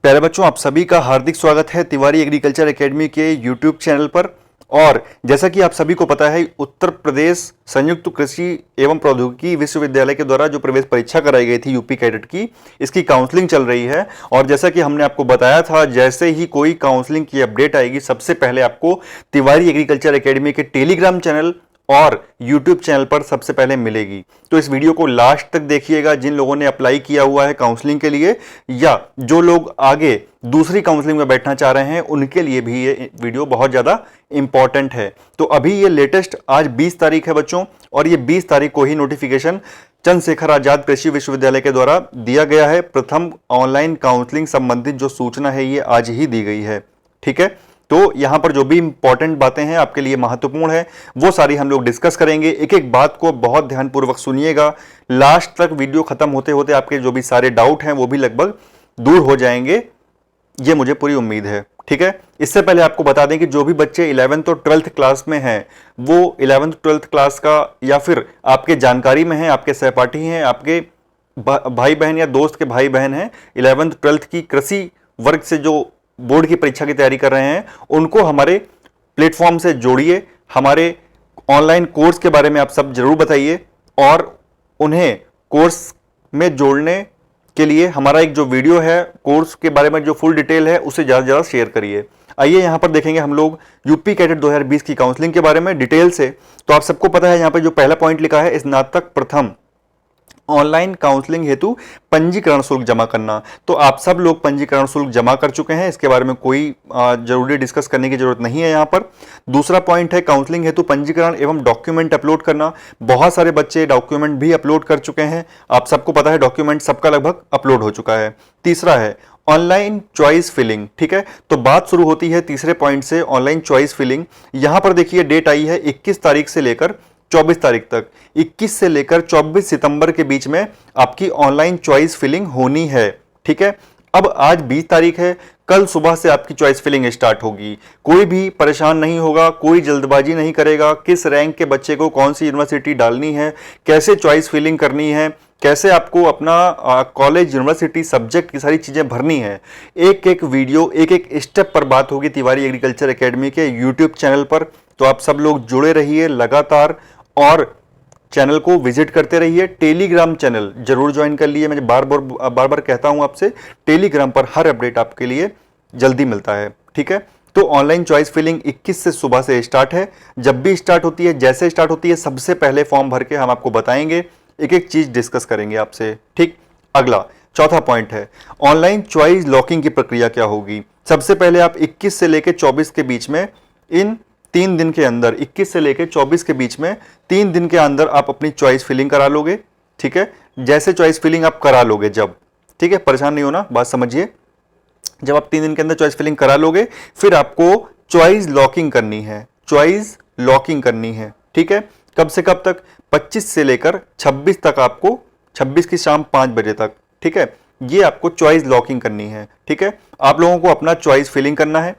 प्यारे बच्चों, आप सभी का हार्दिक स्वागत है तिवारी एग्रीकल्चर एकेडमी के यूट्यूब चैनल पर। और जैसा कि आप सभी को पता है, उत्तर प्रदेश संयुक्त कृषि एवं प्रौद्योगिकी विश्वविद्यालय के द्वारा जो प्रवेश परीक्षा कराई गई थी यूपी कैडेट की, इसकी काउंसलिंग चल रही है। और जैसा कि हमने आपको बताया था, जैसे ही कोई काउंसलिंग की अपडेट आएगी, सबसे पहले आपको तिवारी एग्रीकल्चर एकेडमी के टेलीग्राम चैनल और YouTube चैनल पर सबसे पहले मिलेगी। तो इस वीडियो को लास्ट तक देखिएगा। जिन लोगों ने अप्लाई किया हुआ है काउंसलिंग के लिए, या जो लोग आगे दूसरी काउंसलिंग में बैठना चाह रहे हैं, उनके लिए भी ये वीडियो बहुत ज़्यादा इंपॉर्टेंट है। तो अभी ये लेटेस्ट आज 20 तारीख है बच्चों, और ये 20 तारीख को ही नोटिफिकेशन चंद्रशेखर आजाद कृषि विश्वविद्यालय के द्वारा दिया गया है। प्रथम ऑनलाइन काउंसलिंग संबंधित जो सूचना है, ये आज ही दी गई है। ठीक है, तो यहां पर जो भी इंपॉर्टेंट बातें हैं, आपके लिए महत्वपूर्ण है, वो सारी हम लोग डिस्कस करेंगे। एक एक बात को बहुत ध्यानपूर्वक सुनिएगा। लास्ट तक वीडियो खत्म होते होते आपके जो भी सारे डाउट हैं, वो भी लगभग दूर हो जाएंगे, ये मुझे पूरी उम्मीद है। ठीक है, इससे पहले आपको बता दें कि जो भी बच्चे 11th और 12th क्लास में हैं, वो 11th 12th क्लास का, या फिर आपके जानकारी में है, आपके सहपाठी हैं, आपके भाई बहन या दोस्त के भाई बहन हैं, 11th 12th की कृषि वर्ग से जो बोर्ड की परीक्षा की तैयारी कर रहे हैं, उनको हमारे प्लेटफॉर्म से जोड़िए। हमारे ऑनलाइन कोर्स के बारे में आप सब जरूर बताइए, और उन्हें कोर्स में जोड़ने के लिए हमारा एक जो वीडियो है कोर्स के बारे में, जो फुल डिटेल है, उसे ज़्यादा से ज़्यादा शेयर करिए। आइए यहां पर देखेंगे हम लोग यूपी कैडेट 2020 की काउंसलिंग के बारे में डिटेल से। तो आप सबको पता है, यहां पर जो पहला पॉइंट लिखा है, स्नातक प्रथम ऑनलाइन काउंसलिंग हेतु पंजीकरण शुल्क जमा करना। तो आप सब लोग पंजीकरण शुल्क जमा कर चुके हैं, इसके बारे में कोई जरूरी डिस्कस करने की जरूरत नहीं है यहाँ पर। दूसरा पॉइंट है काउंसलिंग हेतु पंजीकरण एवं डॉक्यूमेंट अपलोड करना। बहुत सारे बच्चे डॉक्यूमेंट भी अपलोड कर चुके हैं, आप सबको पता है, डॉक्यूमेंट सबका लगभग अपलोड हो चुका है। तीसरा है ऑनलाइन चॉइस फिलिंग। ठीक है, तो बात शुरू होती है तीसरे पॉइंट से, ऑनलाइन चॉइस फिलिंग। यहां पर देखिए डेट आई है 21 तारीख से लेकर 24 तारीख तक। 21 से लेकर 24 सितंबर के बीच में आपकी ऑनलाइन चॉइस फिलिंग होनी है। ठीक है, अब आज 20 तारीख है, कल सुबह से आपकी चॉइस फिलिंग स्टार्ट होगी। कोई भी परेशान नहीं होगा, कोई जल्दबाजी नहीं करेगा। किस रैंक के बच्चे को कौन सी यूनिवर्सिटी डालनी है, कैसे चॉइस फिलिंग करनी है, कैसे आपको अपना कॉलेज, यूनिवर्सिटी, सब्जेक्ट की सारी चीजें भरनी है, एक एक वीडियो, एक एक स्टेप पर बात होगी तिवारी एग्रीकल्चर एकेडमी के यूट्यूब चैनल पर। तो आप सब लोग जुड़े रहिए लगातार, और चैनल को विजिट करते रहिए। टेलीग्राम चैनल जरूर ज्वाइन कर लिए। मैं बार बार कहता हूं आपसे, टेलीग्राम पर हर अपडेट आपके लिए जल्दी मिलता है। ठीक है, तो ऑनलाइन चॉइस फिलिंग 21 से सुबह से स्टार्ट है। जब भी स्टार्ट होती है, जैसे स्टार्ट होती है, सबसे पहले फॉर्म भर के हम आपको बताएंगे, एक एक चीज डिस्कस करेंगे आपसे। ठीक, अगला चौथा पॉइंट है ऑनलाइन चॉइस लॉकिंग की प्रक्रिया क्या होगी। सबसे पहले आप 21 से लेकर 24 के बीच में, इन 3 दिन के अंदर, 21 से लेकर 24 के बीच में 3 दिन के अंदर आप अपनी चॉइस फिलिंग करा लोगे। ठीक है, जैसे चॉइस फिलिंग आप करा लोगे जब, ठीक है, परेशान नहीं होना, बात समझिए। जब आप 3 दिन के अंदर चॉइस फिलिंग करा लोगे, फिर आपको चॉइस लॉकिंग करनी है। चॉइस लॉकिंग करनी है। ठीक है, कब से कब तक? 25 से लेकर 26 तक, आपको 26 की शाम 5 बजे तक। ठीक है, ये आपको चॉइस लॉकिंग करनी है। ठीक है, आप लोगों को अपना चॉइस फिलिंग करना है।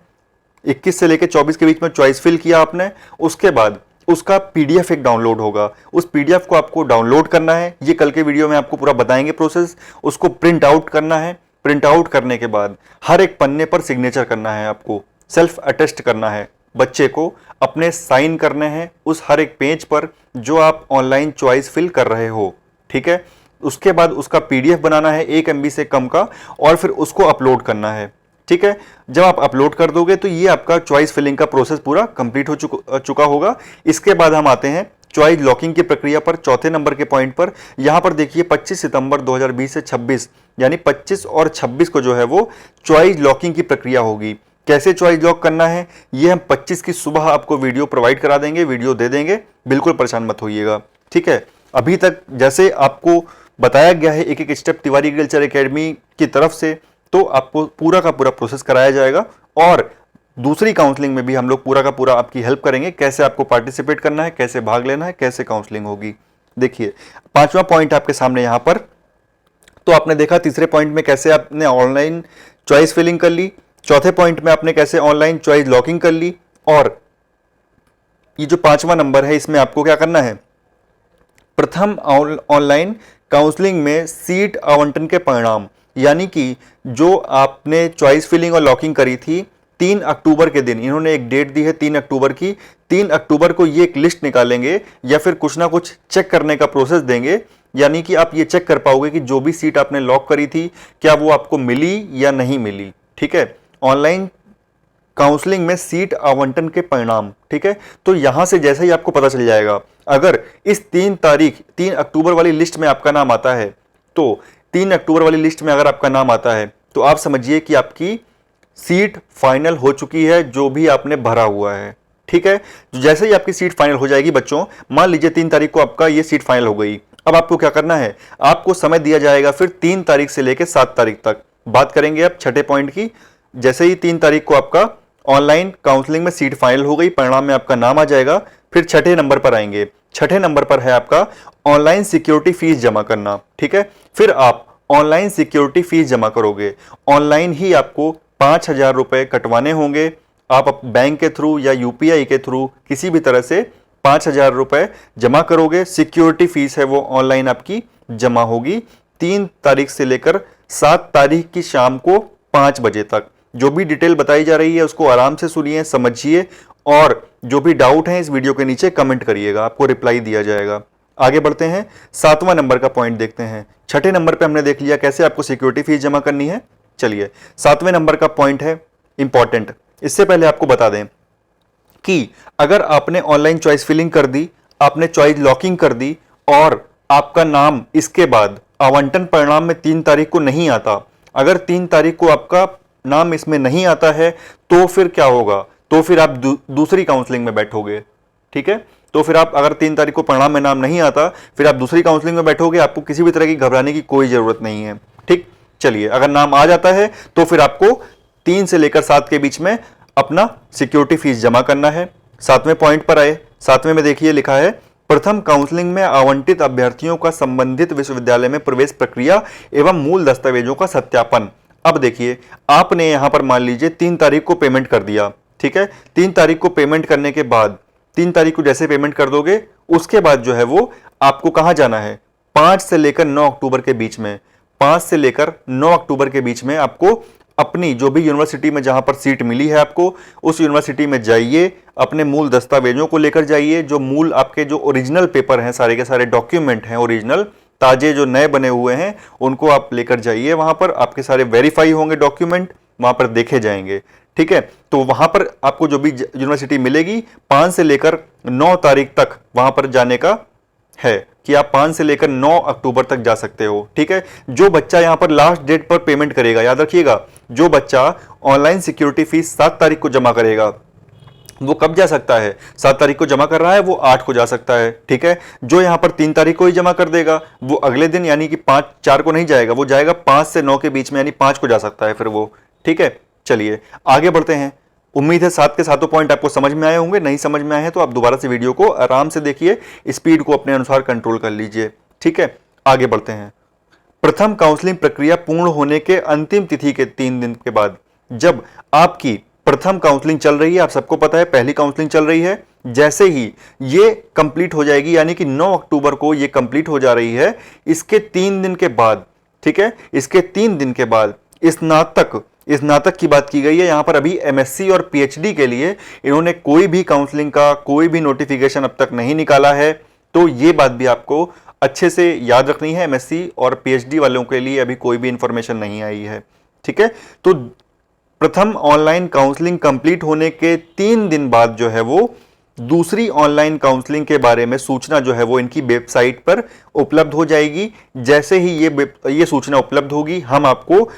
21 से लेकर 24 के बीच में चॉइस फिल किया आपने, उसके बाद उसका पीडीएफ एक डाउनलोड होगा। उस पीडीएफ को आपको डाउनलोड करना है, ये कल के वीडियो में आपको पूरा बताएंगे प्रोसेस। उसको प्रिंट आउट करना है। प्रिंट आउट करने के बाद हर एक पन्ने पर सिग्नेचर करना है, आपको सेल्फ अटेस्ट करना है, बच्चे को अपने साइन करने हैं उस हर एक पेज पर जो आप ऑनलाइन चॉइस फिल कर रहे हो। ठीक है, उसके बाद उसका पीडीएफ बनाना है 1 MB से कम का, और फिर उसको अपलोड करना है। ठीक है, जब आप अपलोड कर दोगे तो ये आपका चॉइस फिलिंग का प्रोसेस पूरा कंप्लीट हो चुका होगा। इसके बाद हम आते हैं चॉइस लॉकिंग की प्रक्रिया पर, चौथे नंबर के पॉइंट पर। यहां पर देखिए 25 सितंबर 2020 से 26, यानी 25 और 26 को जो है वो चॉइस लॉकिंग की प्रक्रिया होगी। कैसे चॉइस लॉक करना है, ये हम 25 की सुबह आपको वीडियो प्रोवाइड करा देंगे, वीडियो दे देंगे, बिल्कुल परेशान मत होइएगा। ठीक है, अभी तक जैसे आपको बताया गया है एक एक स्टेप तिवारी एग्रीकल्चर एकेडमी की तरफ से, तो आपको पूरा का पूरा प्रोसेस कराया जाएगा। और दूसरी काउंसलिंग में भी हम लोग पूरा का पूरा आपकी हेल्प करेंगे, कैसे आपको पार्टिसिपेट करना है, कैसे भाग लेना है, कैसे काउंसलिंग होगी। देखिए 5वां पॉइंट आपके सामने यहां पर, तो आपने देखा तीसरे पॉइंट में कैसे आपने ऑनलाइन चॉइस फिलिंग कर ली, चौथे पॉइंट में आपने कैसे ऑनलाइन चॉइस लॉकिंग कर ली, और ये जो 5वां नंबर है, इसमें आपको क्या करना है, प्रथम ऑनलाइन काउंसलिंग में सीट आवंटन के परिणाम। यानी कि जो आपने चॉइस फिलिंग और लॉकिंग करी थी 3 अक्टूबर के दिन, इन्होंने एक डेट दी है 3 अक्टूबर की, 3 अक्टूबर को ये एक लिस्ट निकालेंगे या फिर कुछ ना कुछ चेक करने का प्रोसेस देंगे। यानी कि आप ये चेक कर पाओगे कि जो भी सीट आपने लॉक करी थी क्या वो आपको मिली या नहीं मिली। ठीक है, ऑनलाइन काउंसलिंग में सीट आवंटन के परिणाम। ठीक है, तो यहां से जैसे ही आपको पता चल जाएगा, अगर इस 3 अक्टूबर वाली लिस्ट में आपका नाम आता है, तो 3 अक्टूबर वाली लिस्ट में अगर आपका नाम आता है तो आप समझिए कि आपकी सीट फाइनल हो चुकी है, जो भी आपने भरा हुआ है। ठीक है, जैसे ही आपकी सीट फाइनल हो जाएगी बच्चों, मान लीजिए 3 तारीख को आपका ये सीट फाइनल हो गई, अब आपको क्या करना है, आपको समय दिया जाएगा फिर 3 तारीख से लेकर 7 तारीख तक। बात करेंगे अब छठे पॉइंट की। जैसे ही 3 तारीख को आपका ऑनलाइन काउंसलिंग में सीट फाइनल हो गई, परिणाम में आपका नाम आ जाएगा, फिर छठे नंबर पर आएंगे। छठे नंबर पर है आपका ऑनलाइन सिक्योरिटी फीस जमा करना। ठीक है, फिर आप ऑनलाइन सिक्योरिटी फीस जमा करोगे, ऑनलाइन ही आपको 5,000 रुपए कटवाने होंगे। आप बैंक के थ्रू या यूपीआई के थ्रू किसी भी तरह से 5,000 रुपए जमा करोगे। सिक्योरिटी फीस है वो ऑनलाइन आपकी जमा होगी 3 तारीख से लेकर 7 तारीख की शाम को 5 बजे तक। जो भी डिटेल बताई जा रही है उसको आराम से सुनिए, समझिए, और जो भी डाउट है इस वीडियो के नीचे कमेंट करिएगा, आपको रिप्लाई दिया जाएगा। आगे बढ़ते हैं, 7वां नंबर का पॉइंट देखते हैं। छठे नंबर पे हमने देख लिया कैसे आपको सिक्योरिटी फीस जमा करनी है। चलिए 7वें नंबर का पॉइंट है इंपॉर्टेंट। इससे पहले आपको बता दें कि अगर आपने ऑनलाइन चॉइस फिलिंग कर दी, आपने चॉइस लॉकिंग कर दी और आपका नाम इसके बाद आवंटन परिणाम में 3 तारीख को नहीं आता, अगर 3 तारीख को आपका नाम इसमें नहीं आता है तो फिर क्या होगा, तो फिर आप दूसरी काउंसलिंग में बैठोगे। ठीक है, तो फिर आप अगर 3 तारीख को परिणाम में नाम नहीं आता, फिर आप दूसरी काउंसलिंग में बैठोगे, आपको किसी भी तरह की घबराने की कोई जरूरत नहीं है। ठीक, चलिए अगर नाम आ जाता है तो फिर आपको 3 से लेकर 7 के बीच में अपना सिक्योरिटी फीस जमा करना है। 7वें पॉइंट पर आए, 7वें में देखिए लिखा है प्रथम काउंसलिंग में आवंटित अभ्यर्थियों का संबंधित विश्वविद्यालय में प्रवेश प्रक्रिया एवं मूल दस्तावेजों का सत्यापन। अब देखिए आपने यहां पर मान लीजिए 3 तारीख को पेमेंट कर दिया। ठीक है, 3 तारीख को पेमेंट करने के बाद 3 तारीख को जैसे पेमेंट कर दोगे उसके बाद जो है वो आपको कहां जाना है, 5 से लेकर 9 अक्टूबर के बीच में, 5 से लेकर 9 अक्टूबर के बीच में आपको अपनी जो भी यूनिवर्सिटी में जहां पर सीट मिली है आपको, उस यूनिवर्सिटी में जाइए, अपने मूल दस्तावेजों को लेकर जाइए, जो मूल आपके जो ओरिजिनल पेपर हैं, सारे के सारे डॉक्यूमेंट हैं ओरिजिनल, ताजे जो नए बने हुए हैं उनको आप लेकर जाइए। वहां पर आपके सारे वेरीफाई होंगे डॉक्यूमेंट, वहां पर देखे जाएंगे। ठीक है, तो वहां पर आपको जो भी यूनिवर्सिटी मिलेगी 5 से लेकर 9 तारीख तक वहां पर जाने का है कि आप 5 से लेकर 9 अक्टूबर तक जा सकते हो। ठीक है, जो बच्चा यहां पर लास्ट डेट पर पेमेंट करेगा, याद रखिएगा, जो बच्चा ऑनलाइन सिक्योरिटी फीस 7 तारीख को जमा करेगा वो कब जा सकता है, 7 तारीख को जमा कर रहा है वो 8 को जा सकता है। ठीक है, जो यहां पर 3 तारीख को ही जमा कर देगा वो अगले दिन यानी कि 4 को नहीं जाएगा, वो जाएगा 5 से 9 के बीच में, यानी 5 को जा सकता है फिर वो। ठीक है, चलिए आगे बढ़ते हैं। उम्मीद है 7 के 7 पॉइंट आपको समझ में आए होंगे, नहीं समझ में आए हैं तो आप दोबारा से वीडियो को आराम से देखिए, स्पीड को अपने अनुसार कंट्रोल कर लीजिए। ठीक है, आगे बढ़ते हैं। प्रथम काउंसलिंग प्रक्रिया पूर्ण होने के अंतिम तिथि के 3 दिन के बाद, जब आपकी प्रथम काउंसलिंग चल रही है, आप सबको पता है पहली काउंसलिंग चल रही है, जैसे ही ये कंप्लीट हो जाएगी यानी कि 9 अक्टूबर को ये कंप्लीट हो जा रही है, इसके 3 दिन के बाद, ठीक है, इसके 3 दिन के बाद स्नातक की बात की गई है। यहां पर अभी एमएससी और पीएचडी के लिए इन्होंने कोई भी काउंसलिंग का कोई भी नोटिफिकेशन अब तक नहीं निकाला है, तो ये बात भी आपको अच्छे से याद रखनी है। एमएससी और पीएचडी वालों के लिए अभी कोई भी इंफॉर्मेशन नहीं आई है। ठीक है, तो प्रथम ऑनलाइन काउंसलिंग कंप्लीट होने के 3 दिन बाद जो है वो दूसरी ऑनलाइन काउंसलिंग के बारे में सूचना जो है वो इनकी वेबसाइट पर उपलब्ध हो जाएगी। जैसे ही ये सूचना उपलब्ध होगी हम आपको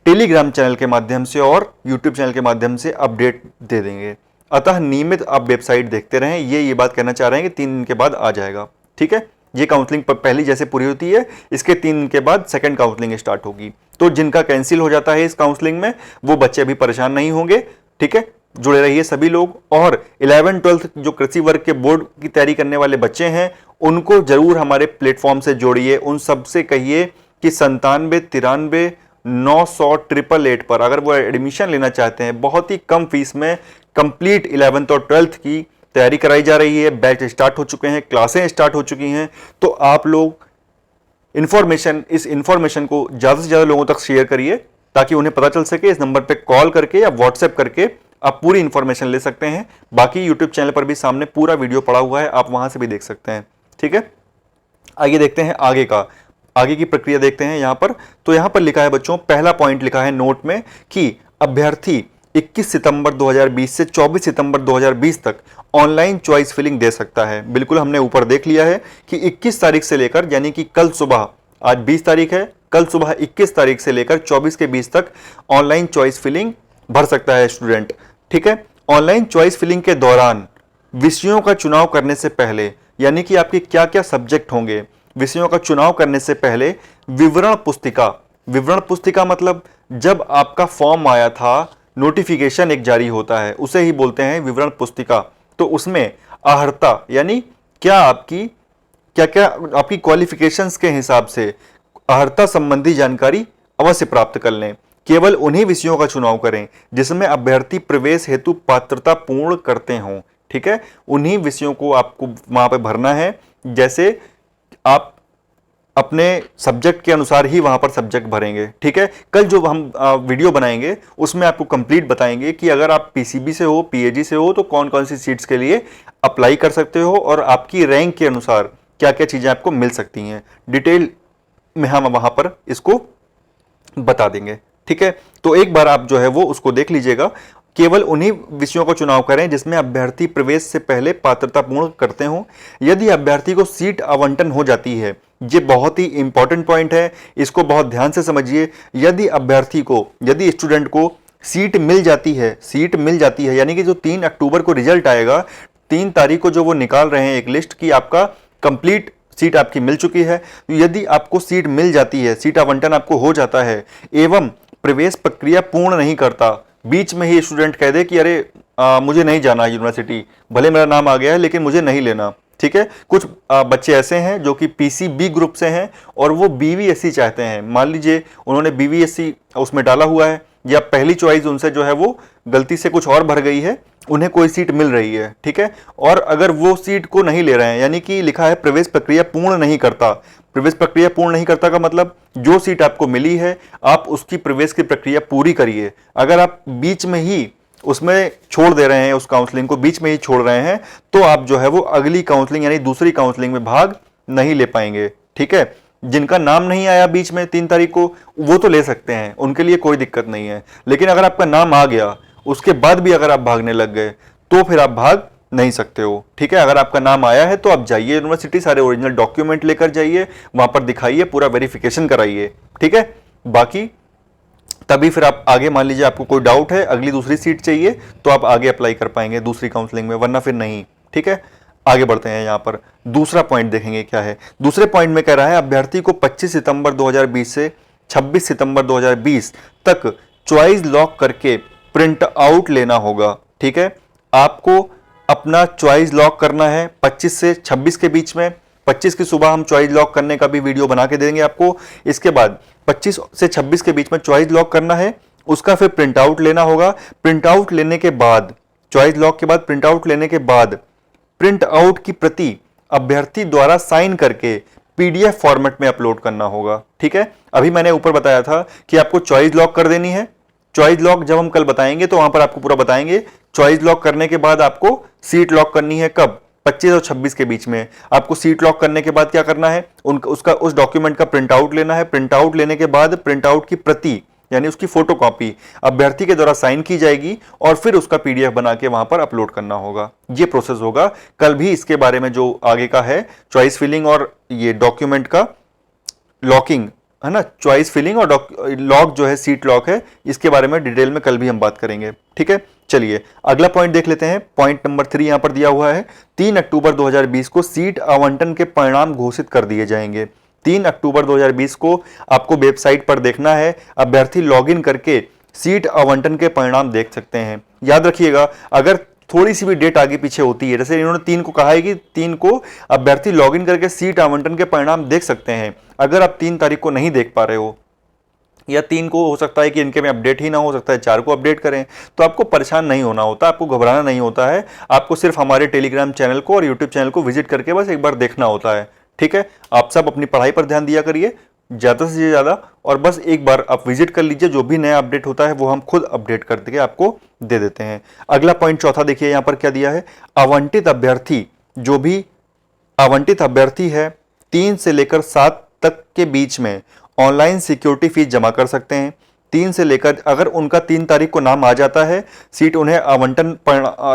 टेलीग्राम चैनल के माध्यम से और यूट्यूब चैनल के माध्यम से अपडेट दे देंगे। अतः नियमित आप वेबसाइट देखते रहें, ये बात कहना चाह रहे हैं कि 3 दिन के बाद आ जाएगा। ठीक है, ये काउंसलिंग पहली जैसे पूरी होती है, इसके 3 दिन के बाद सेकंड काउंसलिंग स्टार्ट होगी। तो जिनका कैंसिल हो जाता है इस काउंसलिंग में वो बच्चे अभी परेशान नहीं होंगे। ठीक है, जुड़े रहिए सभी लोग। और 11-12 जो कृषि वर्ग के बोर्ड की तैयारी करने वाले बच्चे हैं उनको जरूर हमारे प्लेटफॉर्म से जोड़िए। उन सबसे कहिए कि 97-93-900-888 पर अगर वो एडमिशन लेना चाहते हैं, बहुत ही कम फीस में कंप्लीट 11th और 12th की तैयारी कराई जा रही है। बैच स्टार्ट हो चुके हैं, क्लासें स्टार्ट हो चुकी हैं, तो आप लोग इस इंफॉर्मेशन को ज़्यादा से ज़्यादा लोगों तक शेयर करिए ताकि उन्हें पता चल सके। इस नंबर पे कॉल करके या व्हाट्सएप करके आप पूरी इंफॉर्मेशन ले सकते हैं। बाकी यूट्यूब चैनल पर भी सामने पूरा वीडियो पड़ा हुआ है, आप वहां से भी देख सकते हैं। ठीक है, आइए देखते हैं आगे की प्रक्रिया देखते हैं यहां पर। तो यहां पर लिखा है बच्चों, पहला पॉइंट लिखा है नोट में कि अभ्यर्थी 21 सितंबर 2020 से 24 सितंबर 2020 तक ऑनलाइन चॉइस फिलिंग दे सकता है। बिल्कुल हमने ऊपर देख लिया है कि 21 तारीख से लेकर, यानी कि कल सुबह, आज 20 तारीख है, कल सुबह 21 तारीख से लेकर 24 के बीच तक ऑनलाइन चॉइस फिलिंग भर सकता है स्टूडेंट। ठीक है, ऑनलाइन चॉइस फिलिंग के दौरान विषयों का चुनाव करने से पहले, यानी कि आपके क्या क्या सब्जेक्ट होंगे, विषयों का चुनाव करने से पहले विवरण पुस्तिका मतलब जब आपका फॉर्म आया था, नोटिफिकेशन एक जारी होता है, उसे ही बोलते हैं विवरण पुस्तिका। तो उसमें अहर्ता यानी क्या आपकी क्वालिफिकेशंस के हिसाब से अहर्ता संबंधी जानकारी अवश्य प्राप्त कर लें। केवल उन्हीं विषयों का चुनाव करें जिसमें अभ्यर्थी प्रवेश हेतु पात्रता पूर्ण करते हों। ठीक है, उन्हीं विषयों को आपको वहां पे भरना है। जैसे आप अपने सब्जेक्ट के अनुसार ही वहां पर सब्जेक्ट भरेंगे। ठीक है, कल जो हम वीडियो बनाएंगे उसमें आपको कंप्लीट बताएंगे कि अगर आप पीसीबी से हो, पीएजी से हो, तो कौन कौन सी सीट्स के लिए अप्लाई कर सकते हो और आपकी रैंक के अनुसार क्या क्या चीजें आपको मिल सकती हैं। डिटेल में हम वहां पर इसको बता देंगे। ठीक है, तो एक बार आप जो है वो उसको देख लीजिएगा। केवल उन्हीं विषयों का चुनाव करें जिसमें अभ्यर्थी प्रवेश से पहले पात्रता पूर्ण करते हों। यदि अभ्यर्थी को सीट आवंटन हो जाती है, ये बहुत ही इंपॉर्टेंट पॉइंट है, इसको बहुत ध्यान से समझिए। यदि स्टूडेंट को सीट मिल जाती है, यानी कि जो 3 अक्टूबर को रिजल्ट आएगा, 3 तारीख को जो वो निकाल रहे हैं एक लिस्ट की आपका कंप्लीट सीट आपकी मिल चुकी है। यदि आपको सीट मिल जाती है, सीट आवंटन आपको हो जाता है एवं प्रवेश प्रक्रिया पूर्ण नहीं करता, बीच में ही स्टूडेंट कह दे कि अरे मुझे नहीं जाना यूनिवर्सिटी, भले मेरा नाम आ गया है लेकिन मुझे नहीं लेना। ठीक है, कुछ बच्चे ऐसे हैं जो कि पीसीबी ग्रुप से हैं और वो बीवीएससी चाहते हैं। मान लीजिए उन्होंने बीवीएससी उसमें डाला हुआ है, या पहली चॉइस उनसे जो है वो गलती से कुछ और भर गई है, उन्हें कोई सीट मिल रही है। ठीक है, और अगर वो सीट को नहीं ले रहे हैं, यानी कि लिखा है प्रवेश प्रक्रिया पूर्ण नहीं करता। प्रवेश प्रक्रिया पूर्ण नहीं करता का मतलब जो सीट आपको मिली है आप उसकी प्रवेश की प्रक्रिया पूरी करिए। अगर आप बीच में ही उसमें छोड़ दे रहे हैं, उस काउंसलिंग को बीच में ही छोड़ रहे हैं, तो आप जो है वो अगली काउंसलिंग यानी दूसरी काउंसलिंग में भाग नहीं ले पाएंगे। ठीक है, जिनका नाम नहीं आया बीच में 3 तारीख को, वो तो ले सकते हैं, उनके लिए कोई दिक्कत नहीं है। लेकिन अगर आपका नाम आ गया उसके बाद भी अगर आप भागने लग गए तो फिर आप भाग नहीं सकते हो। ठीक है, अगर आपका नाम आया है तो आप जाइए यूनिवर्सिटी, सारे ओरिजिनल डॉक्यूमेंट लेकर जाइए, वहां पर दिखाइए, पूरा वेरिफिकेशन कराइए। ठीक है, बाकी तभी फिर आप आगे, मान लीजिए आपको कोई डाउट है, अगली दूसरी सीट चाहिए, तो आप आगे अप्लाई कर पाएंगे दूसरी काउंसलिंग में, वरना फिर नहीं। ठीक है, आगे बढ़ते हैं। यहां पर दूसरा पॉइंट देखेंगे क्या है। दूसरे पॉइंट में कह रहा है अभ्यर्थी को 25 सितंबर 2020 से 26 सितंबर 2020 तक चॉइस लॉक करके प्रिंट आउट लेना होगा। ठीक है, आपको अपना चॉइस लॉक करना है 25 से 26 के बीच में। 25 की सुबह हम चॉइस लॉक करने का भी वीडियो बना के देंगे आपको। इसके बाद 25 से 26 के बीच में चॉइस लॉक करना है, उसका फिर प्रिंट आउट लेना होगा। प्रिंट आउट लेने के बाद, चॉइस लॉक के बाद प्रिंट आउट लेने के बाद प्रिंट आउट की प्रति अभ्यर्थी द्वारा साइन करके पीडीएफ फॉर्मेट में अपलोड करना होगा। ठीक है, अभी मैंने ऊपर बताया था कि आपको चॉइस लॉक कर देनी है। चॉइस लॉक जब हम कल बताएंगे तो वहां पर आपको पूरा बताएंगे। चॉइस लॉक करने के बाद आपको सीट लॉक करनी है, कब? 25 और 26 के बीच में। आपको सीट लॉक करने के बाद क्या करना है, उस डॉक्यूमेंट का प्रिंट आउट लेना है। प्रिंट आउट लेने के बाद प्रिंट आउट की प्रति यानी उसकी फोटो कॉपी अभ्यर्थी के द्वारा साइन की जाएगी और फिर उसका पीडीएफ बना के वहां पर अपलोड करना होगा। ये प्रोसेस होगा। कल भी इसके बारे में जो आगे का है, चॉइस फिलिंग और ये डॉक्यूमेंट का लॉकिंग है ना, चॉइस फिलिंग और लॉक जो है, सीट लॉक है, इसके बारे में डिटेल में कल भी हम बात करेंगे। ठीक है, चलिए अगला पॉइंट देख लेते हैं। पॉइंट नंबर 3 यहां पर दिया हुआ है, 3 अक्टूबर 2020 को सीट आवंटन के परिणाम घोषित कर दिए जाएंगे। 3 अक्टूबर 2020 को आपको वेबसाइट पर देखना है, अभ्यर्थी लॉगिन करके सीट आवंटन के परिणाम देख सकते हैं। याद रखिएगा, अगर थोड़ी सी भी डेट आगे पीछे होती है, जैसे इन्होंने 3 को कहा है कि 3 को अभ्यर्थी लॉगिन करके सीट आवंटन के परिणाम देख सकते हैं। अगर आप 3 तारीख को नहीं देख पा रहे हो, या 3 को हो सकता है कि इनके में अपडेट ही ना हो सकता है 4 को अपडेट करें, तो आपको परेशान नहीं होना होता, आपको घबराना नहीं होता है। आपको सिर्फ हमारे टेलीग्राम चैनल को और यूट्यूब चैनल को विजिट करके बस एक बार देखना होता है। ठीक है, आप सब अपनी पढ़ाई पर ध्यान दिया करिए ज्यादा से ज्यादा, और बस एक बार आप विजिट कर लीजिए, जो भी नया अपडेट होता है वो हम खुद अपडेट करके आपको दे देते हैं। अगला पॉइंट चौथा देखिए यहां पर क्या दिया है, आवंटित अभ्यर्थी, जो भी आवंटित अभ्यर्थी है 3 से लेकर 7 तक के बीच में ऑनलाइन सिक्योरिटी फीस जमा कर सकते हैं। 3 से लेकर, अगर उनका 3 तारीख को नाम आ जाता है, सीट उन्हें आवंटन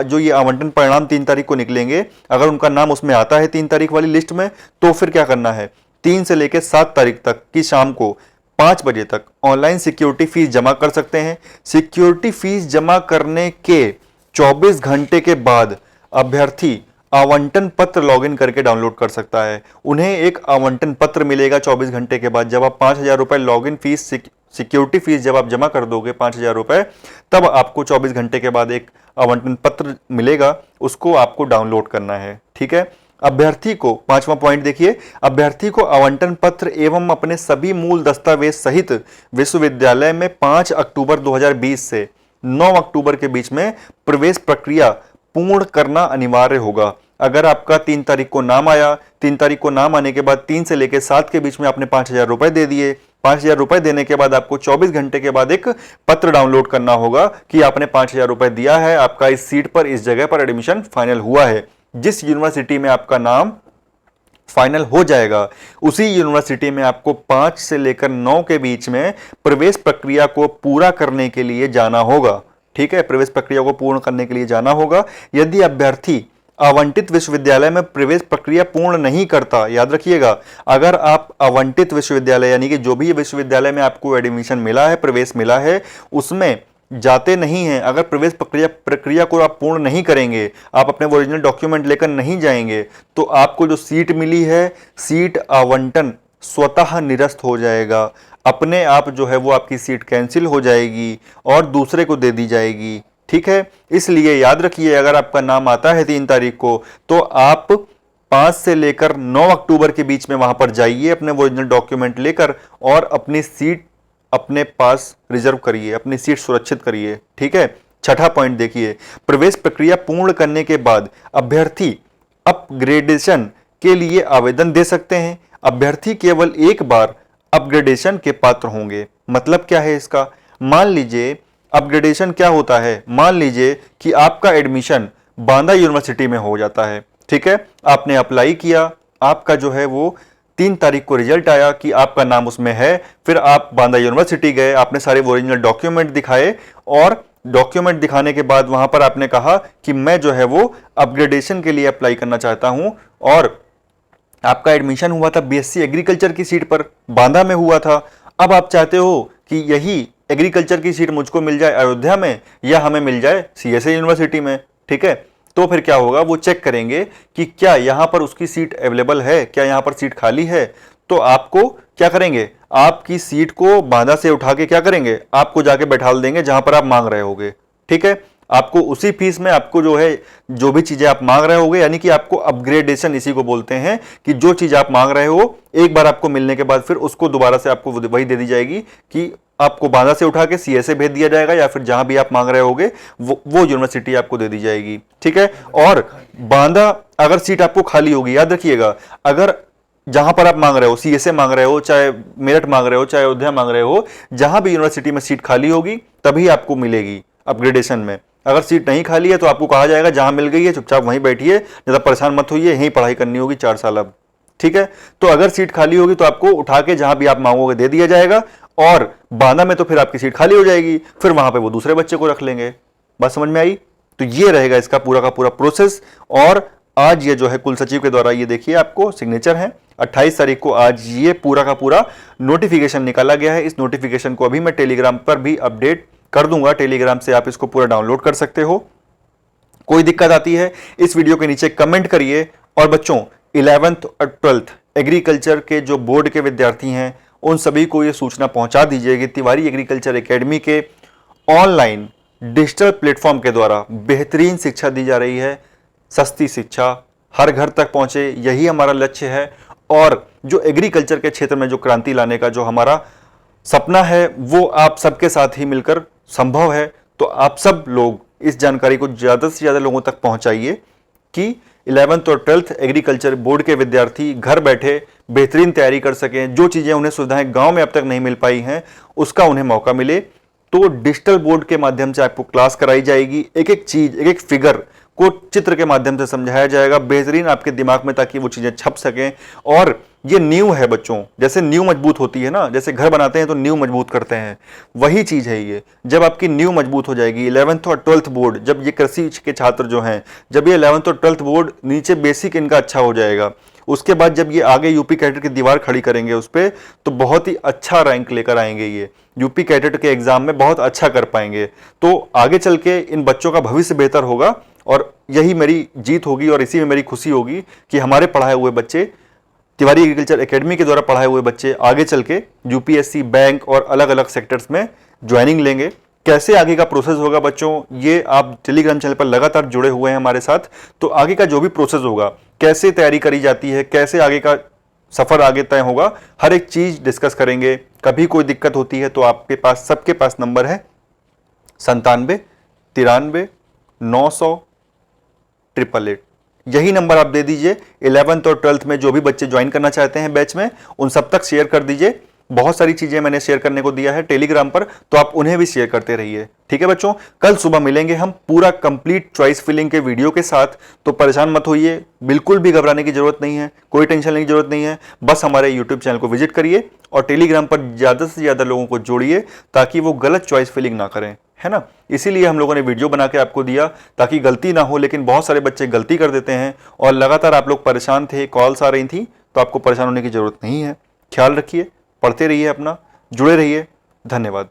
जो ये आवंटन परिणाम 3 तारीख को निकलेंगे, अगर उनका नाम उसमें आता है 3 तारीख वाली लिस्ट में, तो फिर क्या करना है, 3 से लेकर 7 तारीख तक की शाम को 5 बजे तक ऑनलाइन सिक्योरिटी फीस जमा कर सकते हैं। सिक्योरिटी फीस जमा करने के 24 घंटे के बाद अभ्यर्थी आवंटन पत्र लॉगिन करके डाउनलोड कर सकता है। उन्हें एक आवंटन पत्र मिलेगा 24 घंटे के बाद। जब आप 5,000 रुपए लॉगिन फीस, सिक्योरिटी फीस जब आप जमा कर दोगे 5,000 रुपए, तब आपको 24 घंटे के बाद एक आवंटन पत्र मिलेगा, उसको आपको डाउनलोड करना है। ठीक है, अभ्यर्थी को, 5वां पॉइंट देखिए, अभ्यर्थी को आवंटन पत्र एवं अपने सभी मूल दस्तावेज सहित विश्वविद्यालय में 5 अक्टूबर 2020 से 9 अक्टूबर के बीच में प्रवेश प्रक्रिया पूर्ण करना अनिवार्य होगा। अगर आपका 3 तारीख को नाम आया, 3 तारीख को नाम आने के बाद 3 से लेकर 7 के बीच में आपने 5,000 रुपए दे दिए, 5,000 रुपए देने के बाद आपको 24 घंटे के बाद एक पत्र डाउनलोड करना होगा कि आपने 5,000 रुपए दिया है, आपका इस सीट पर, इस जगह पर एडमिशन फाइनल हुआ है। जिस यूनिवर्सिटी में आपका नाम फाइनल हो जाएगा, उसी यूनिवर्सिटी में आपको 5 से लेकर 9 के बीच में प्रवेश प्रक्रिया को पूरा करने के लिए जाना होगा। ठीक है, प्रवेश प्रक्रिया को पूर्ण करने के लिए जाना होगा। यदि अभ्यर्थी आवंटित विश्वविद्यालय में प्रवेश प्रक्रिया पूर्ण नहीं करता, याद रखिएगा, अगर आप आवंटित विश्वविद्यालय यानी कि जो भी विश्वविद्यालय में आपको एडमिशन मिला है, प्रवेश मिला है, उसमें जाते नहीं हैं, अगर प्रवेश प्रक्रिया को आप पूर्ण नहीं करेंगे, आप अपने ओरिजिनल डॉक्यूमेंट लेकर नहीं जाएंगे, तो आपको जो सीट मिली है, सीट आवंटन स्वतः निरस्त हो जाएगा। अपने आप जो है वो आपकी सीट कैंसिल हो जाएगी और दूसरे को दे दी जाएगी। ठीक है, इसलिए याद रखिए, अगर आपका नाम आता है 3 तारीख को, तो आप 5 से लेकर 9 अक्टूबर के बीच में वहां पर जाइए अपने ओरिजिनल डॉक्यूमेंट लेकर, और अपनी सीट अपने पास रिजर्व करिए, अपनी सीट सुरक्षित करिए। ठीक है, 6ठा पॉइंट देखिए, प्रवेश प्रक्रिया पूर्ण करने के बाद अभ्यर्थी अपग्रेडेशन के लिए आवेदन दे सकते हैं। अभ्यर्थी केवल एक बार अपग्रेडेशन के पात्र होंगे। मतलब क्या है इसका, मान लीजिए अपग्रेडेशन क्या होता है, मान लीजिए कि आपका एडमिशन बांदा यूनिवर्सिटी में हो जाता है। ठीक है, आपने अप्लाई किया, आपका जो है वो 3 तारीख को रिजल्ट आया कि आपका नाम उसमें है, फिर आप बांदा यूनिवर्सिटी गए, आपने सारे ओरिजिनल डॉक्यूमेंट दिखाए, और डॉक्यूमेंट दिखाने के बाद वहां पर आपने कहा कि मैं जो है वो अपग्रेडेशन के लिए अप्लाई करना चाहता हूं, और आपका एडमिशन हुआ था बीएससी एग्रीकल्चर की सीट पर, बांदा में हुआ था। अब आप चाहते हो कि यही एग्रीकल्चर की सीट मुझको मिल जाए अयोध्या में, या हमें मिल जाए सीएसए यूनिवर्सिटी में। ठीक है, तो फिर क्या होगा, वो चेक करेंगे कि क्या यहां पर उसकी सीट अवेलेबल है, क्या यहां पर सीट खाली है। तो आपको क्या करेंगे, आपकी सीट को बांदा से उठा के क्या करेंगे, आपको जाके बैठा देंगे जहां पर आप मांग रहे होगे। ठीक है, आपको उसी फीस में आपको जो है, जो भी चीजें आप मांग रहे होगे, यानी कि आपको अपग्रेडेशन इसी को बोलते हैं, कि जो चीज आप मांग रहे हो एक बार आपको मिलने के बाद फिर उसको दोबारा से आपको वही दे दी जाएगी, कि आपको बांदा से उठा के सीएसए भेज दिया जाएगा, या फिर जहां भी आप मांग रहे होगे वो यूनिवर्सिटी आपको दे दी जाएगी। ठीक है, और बांदा अगर सीट आपको खाली होगी, याद रखिएगा, अगर जहां पर आप मांग रहे हो, सीएसए मांग रहे हो, चाहे मेरठ मांग रहे हो, चाहे अयोध्या मांग रहे हो, जहां भी यूनिवर्सिटी में सीट खाली होगी तभी आपको मिलेगी अपग्रेडेशन में। अगर सीट नहीं खाली है तो आपको कहा जाएगा जहां मिल गई है चुपचाप वहीं बैठिए, ज्यादा परेशान मत होइए, यहीं पढ़ाई करनी होगी 4 साल अब। ठीक है, तो अगर सीट खाली होगी तो आपको उठा के जहां भी आप मांगोगे दे दिया जाएगा, और बांदा में तो फिर आपकी सीट खाली हो जाएगी, फिर वहां पे वो दूसरे बच्चे को रख लेंगे। बात समझ में आई? तो ये रहेगा इसका पूरा का पूरा प्रोसेस। और आज ये जो है कुल सचिव के द्वारा, ये देखिए आपको सिग्नेचर है, 28 तारीख को आज ये पूरा का पूरा नोटिफिकेशन निकाला गया है। इस नोटिफिकेशन को अभी मैं टेलीग्राम पर भी अपडेट कर दूंगा, टेलीग्राम से आप इसको पूरा डाउनलोड कर सकते हो। कोई दिक्कत आती है इस वीडियो के नीचे कमेंट करिए। और बच्चों 11th और 12th एग्रीकल्चर के जो बोर्ड के विद्यार्थी हैं, उन सभी को ये सूचना पहुंचा दीजिए कि तिवारी एग्रीकल्चर एकेडमी के ऑनलाइन डिजिटल प्लेटफॉर्म के द्वारा बेहतरीन शिक्षा दी जा रही है। सस्ती शिक्षा हर घर तक पहुंचे, यही हमारा लक्ष्य है। और जो एग्रीकल्चर के क्षेत्र में जो क्रांति लाने का जो हमारा सपना है, वो आप सबके साथ ही मिलकर संभव है। तो आप सब लोग इस जानकारी को ज़्यादा से ज़्यादा लोगों तक पहुंचाइए कि 11th और 12th एग्रीकल्चर बोर्ड के विद्यार्थी घर बैठे बेहतरीन तैयारी कर सकें, जो चीज़ें उन्हें सुविधाएं गांव में अब तक नहीं मिल पाई हैं उसका उन्हें मौका मिले। तो डिजिटल बोर्ड के माध्यम से आपको क्लास कराई जाएगी, एक एक चीज, एक एक फिगर को चित्र के माध्यम से समझाया जाएगा बेहतरीन आपके दिमाग में, ताकि वो चीजें छप सकें। और ये नींव है बच्चों, जैसे नींव मजबूत होती है ना, जैसे घर बनाते हैं तो नींव मजबूत करते हैं, वही चीज है ये। जब आपकी नींव मजबूत हो जाएगी, 11th और 12th बोर्ड, जब ये कृषि के छात्र जो हैं, जब ये 11th और 12th बोर्ड नीचे बेसिक इनका अच्छा हो जाएगा, उसके बाद जब ये आगे यूपी कैडेट की दीवार खड़ी करेंगे उस पर, तो बहुत ही अच्छा रैंक लेकर आएंगे, ये यूपी कैडेट के एग्जाम में बहुत अच्छा कर पाएंगे। तो आगे चल के इन बच्चों का भविष्य बेहतर होगा और यही मेरी जीत होगी और इसी में मेरी खुशी होगी कि हमारे पढ़ाए हुए बच्चे, तिवारी एग्रीकल्चर एकेडमी के द्वारा पढ़ाए हुए बच्चे आगे चल के यूपीएससी, बैंक और अलग अलग सेक्टर्स में ज्वाइनिंग लेंगे। कैसे आगे का प्रोसेस होगा बच्चों, ये आप टेलीग्राम चैनल पर लगातार जुड़े हुए हैं हमारे साथ, तो आगे का जो भी प्रोसेस होगा, कैसे तैयारी करी जाती है, कैसे आगे का सफर आगे तय होगा, हर एक चीज डिस्कस करेंगे। कभी कोई दिक्कत होती है तो आपके पास, सबके पास नंबर है 97 93 900 888, यही नंबर आप दे दीजिए। 11th और 12th में जो भी बच्चे ज्वाइन करना चाहते हैं बैच में, उन सब तक शेयर कर दीजिए। बहुत सारी चीजें मैंने शेयर करने को दिया है टेलीग्राम पर, तो आप उन्हें भी शेयर करते रहिए। ठीक है बच्चों, कल सुबह मिलेंगे हम पूरा कंप्लीट चॉइस फिलिंग के वीडियो के साथ। तो परेशान मत होइए, बिल्कुल भी घबराने की जरूरत नहीं है, कोई टेंशन लेने की जरूरत नहीं है। बस हमारे यूट्यूब चैनल को विजिट करिए और टेलीग्राम पर ज्यादा से ज्यादा लोगों को जोड़िए, ताकि वो गलत चॉइस फिलिंग ना करें, है ना। इसीलिए हम लोगों ने वीडियो बना के आपको दिया, ताकि गलती ना हो। लेकिन बहुत सारे बच्चे गलती कर देते हैं और लगातार आप लोग परेशान थे, कॉल्स आ रही थी, तो आपको परेशान होने की जरूरत नहीं है। ख्याल रखिए, पढ़ते रहिए, अपना जुड़े रहिए। धन्यवाद।